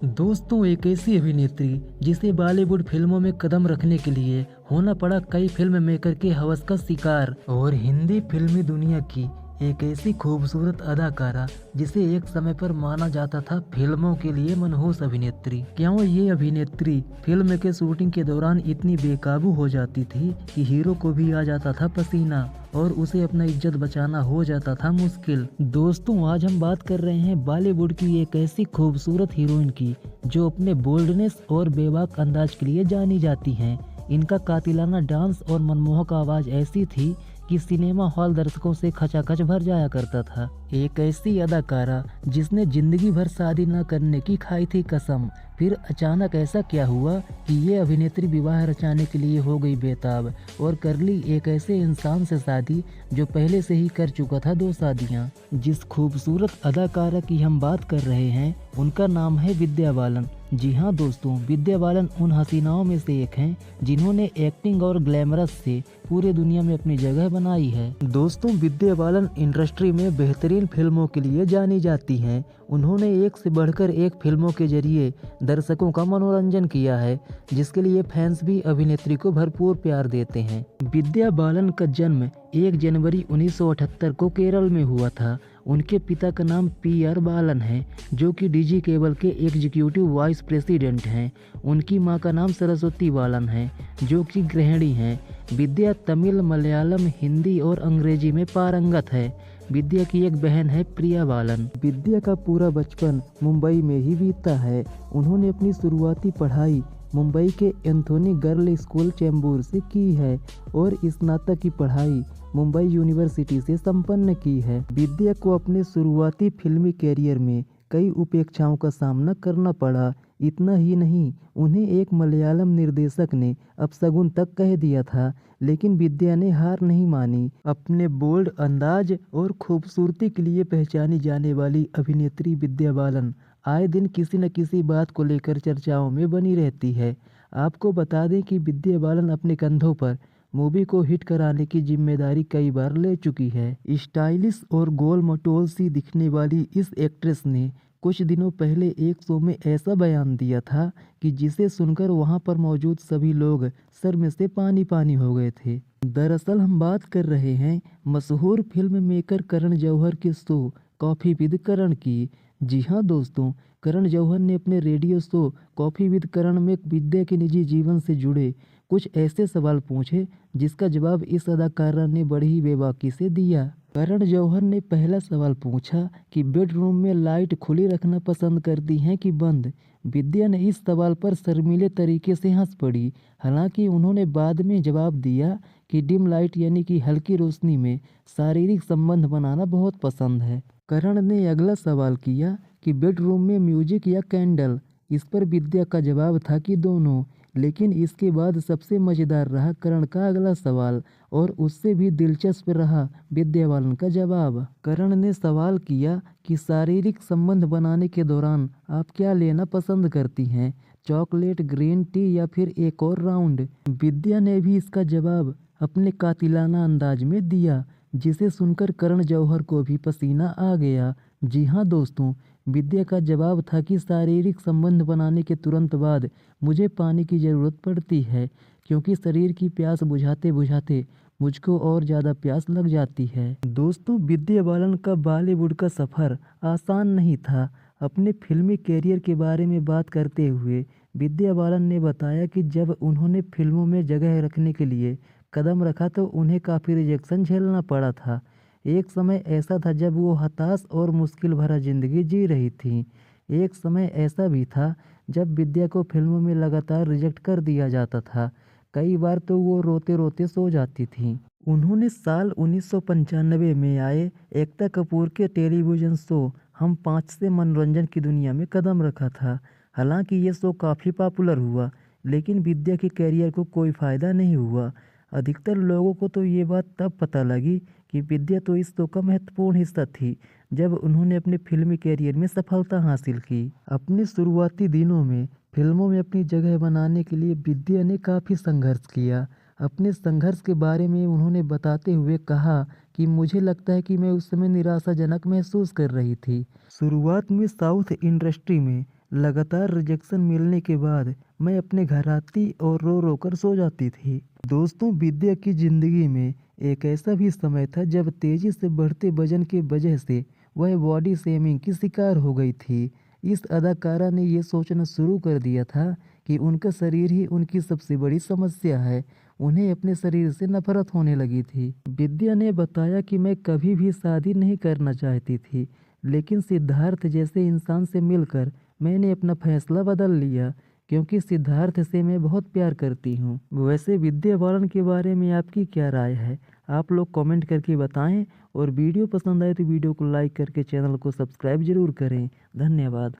दोस्तों, एक ऐसी अभिनेत्री जिसे बॉलीवुड फिल्मों में कदम रखने के लिए होना पड़ा कई फिल्म मेकर के हवस का शिकार, और हिंदी फिल्मी दुनिया की एक ऐसी खूबसूरत अदाकारा जिसे एक समय पर माना जाता था फिल्मों के लिए मनहूस अभिनेत्री। क्यों ये अभिनेत्री फिल्म के शूटिंग के दौरान इतनी बेकाबू हो जाती थी कि हीरो को भी आ जाता था पसीना और उसे अपना इज्जत बचाना हो जाता था मुश्किल। दोस्तों, आज हम बात कर रहे हैं बॉलीवुड की एक ऐसी खूबसूरत हीरोइन की जो अपने बोल्डनेस और बेबाक अंदाज के लिए जानी जाती हैं। इनका कातिलाना डांस और मनमोहक आवाज ऐसी थी कि सिनेमा हॉल दर्शकों से खचाखच भर जाया करता था। एक ऐसी अदाकारा जिसने जिंदगी भर शादी न करने की खाई थी कसम, फिर अचानक ऐसा क्या हुआ कि ये अभिनेत्री विवाह रचाने के लिए हो गई बेताब और कर ली एक ऐसे इंसान से शादी जो पहले से ही कर चुका था 2 शादियां। जिस खूबसूरत अदाकारा की हम बात कर रहे हैं उनका नाम है विद्या बालन। जी हाँ दोस्तों, विद्या बालन उन हसीनाओं में से एक हैं जिन्होंने एक्टिंग और ग्लैमरस से पूरे दुनिया में अपनी जगह बनाई है। दोस्तों, विद्या बालन इंडस्ट्री में बेहतरीन फिल्मों के लिए जानी जाती हैं। उन्होंने एक से बढ़कर एक फिल्मों के जरिए दर्शकों का मनोरंजन किया है, जिसके लिए फैंस भी अभिनेत्री को भरपूर प्यार देते हैं। विद्या बालन का जन्म 1 जनवरी 1978 को केरल में हुआ था। उनके पिता का नाम PR बालन है, जो कि DG केबल के एग्जीक्यूटिव वाइस प्रेसिडेंट हैं। उनकी मां का नाम सरस्वती बालन है, जो कि गृहिणी हैं। विद्या तमिल, मलयालम, हिंदी और अंग्रेजी में पारंगत है। विद्या की एक बहन है प्रिया बालन। विद्या का पूरा बचपन मुंबई में ही बीता है। उन्होंने अपनी शुरुआती पढ़ाई मुंबई के एंथोनी गर्ल स्कूल चैम्बूर से की है और स्नातक की पढ़ाई मुंबई यूनिवर्सिटी से संपन्न की है। विद्या को अपने शुरुआती फिल्मी कैरियर में कई उपेक्षाओं का सामना करना पड़ा। इतना ही नहीं, उन्हें एक मलयालम निर्देशक ने अपशगुन तक कह दिया था, लेकिन विद्या ने हार नहीं मानी। अपने बोल्ड अंदाज और खूबसूरती के लिए पहचानी जाने वाली अभिनेत्री विद्या बालन आए दिन किसी न किसी बात को लेकर चर्चाओं में बनी रहती है। आपको बता दें कि विद्या बालन अपने कंधों पर मूवी को हिट कराने की जिम्मेदारी कई बार ले चुकी है। स्टाइलिश और गोल मटोल सी दिखने वाली इस एक्ट्रेस ने कुछ दिनों पहले एक शो में ऐसा बयान दिया था कि जिसे सुनकर वहां पर मौजूद सभी लोग सर में से पानी पानी हो गए थे। दरअसल हम बात कर रहे हैं मशहूर फिल्म मेकर करण जौहर के शो कॉफी विद करण की। जी हाँ दोस्तों, करण जौहर ने अपने रेडियो शो कॉफी विद करण में विद्या के निजी जीवन से जुड़े कुछ ऐसे सवाल पूछे जिसका जवाब इस अदाकारा ने बड़ी ही बेबाकी से दिया। करण जौहर ने पहला सवाल पूछा कि बेडरूम में लाइट खुली रखना पसंद करती हैं कि बंद। विद्या ने इस सवाल पर शर्मीले तरीके से हंस पड़ी। हालांकि उन्होंने बाद में जवाब दिया कि डिम लाइट यानी कि हल्की रोशनी में शारीरिक संबंध बनाना बहुत पसंद है। करण ने अगला सवाल किया कि बेडरूम में म्यूजिक या कैंडल। इस पर विद्या का जवाब था कि दोनों। लेकिन इसके बाद सबसे मज़ेदार रहा करण का अगला सवाल, और उससे भी दिलचस्प रहा विद्या बालन का जवाब। करण ने सवाल किया कि शारीरिक संबंध बनाने के दौरान आप क्या लेना पसंद करती हैं, चॉकलेट, ग्रीन टी या फिर एक और राउंड। विद्या ने भी इसका जवाब अपने कातिलाना अंदाज में दिया, जिसे सुनकर करण जौहर को भी पसीना आ गया। जी हाँ दोस्तों, विद्या का जवाब था कि शारीरिक संबंध बनाने के तुरंत बाद मुझे पानी की ज़रूरत पड़ती है, क्योंकि शरीर की प्यास बुझाते बुझाते मुझको और ज़्यादा प्यास लग जाती है। दोस्तों, विद्या बालन का बॉलीवुड का सफ़र आसान नहीं था। अपने फिल्मी कैरियर के बारे में बात करते हुए विद्या बालन ने बताया कि जब उन्होंने फिल्मों में जगह रखने के लिए कदम रखा तो उन्हें काफ़ी रिजेक्शन झेलना पड़ा था। एक समय ऐसा था जब वो हताश और मुश्किल भरा ज़िंदगी जी रही थीं। एक समय ऐसा भी था जब विद्या को फिल्मों में लगातार रिजेक्ट कर दिया जाता था। कई बार तो वो रोते रोते सो जाती थीं। उन्होंने साल 1995 में आए एकता कपूर के टेलीविज़न शो हम 5 से मनोरंजन की दुनिया में कदम रखा था। हालांकि ये शो काफ़ी पॉपुलर हुआ, लेकिन विद्या के कैरियर को कोई फ़ायदा नहीं हुआ। अधिकतर लोगों को तो ये बात तब पता लगी कि विद्या तो इस शो का महत्वपूर्ण हिस्सा थी जब उन्होंने अपने फिल्मी कैरियर में सफलता हासिल की। अपने शुरुआती दिनों में फिल्मों में अपनी जगह बनाने के लिए विद्या ने काफ़ी संघर्ष किया। अपने संघर्ष के बारे में उन्होंने बताते हुए कहा कि मुझे लगता है कि मैं उस समय निराशाजनक महसूस कर रही थी। शुरुआत में साउथ इंडस्ट्री में लगातार रिजेक्शन मिलने के बाद मैं अपने घर आती और रो रो कर सो जाती थी। दोस्तों, विद्या की ज़िंदगी में एक ऐसा भी समय था जब तेज़ी से बढ़ते वजन की वजह से वह बॉडी शेमिंग की शिकार हो गई थी। इस अदाकारा ने ये सोचना शुरू कर दिया था कि उनका शरीर ही उनकी सबसे बड़ी समस्या है। उन्हें अपने शरीर से नफरत होने लगी थी। विद्या ने बताया कि मैं कभी भी शादी नहीं करना चाहती थी, लेकिन सिद्धार्थ जैसे इंसान से मिलकर मैंने अपना फैसला बदल लिया, क्योंकि सिद्धार्थ से मैं बहुत प्यार करती हूँ। वैसे विद्या बालन के बारे में आपकी क्या राय है? आप लोग कमेंट करके बताएं और वीडियो पसंद आए तो वीडियो को लाइक करके चैनल को सब्सक्राइब जरूर करें। धन्यवाद।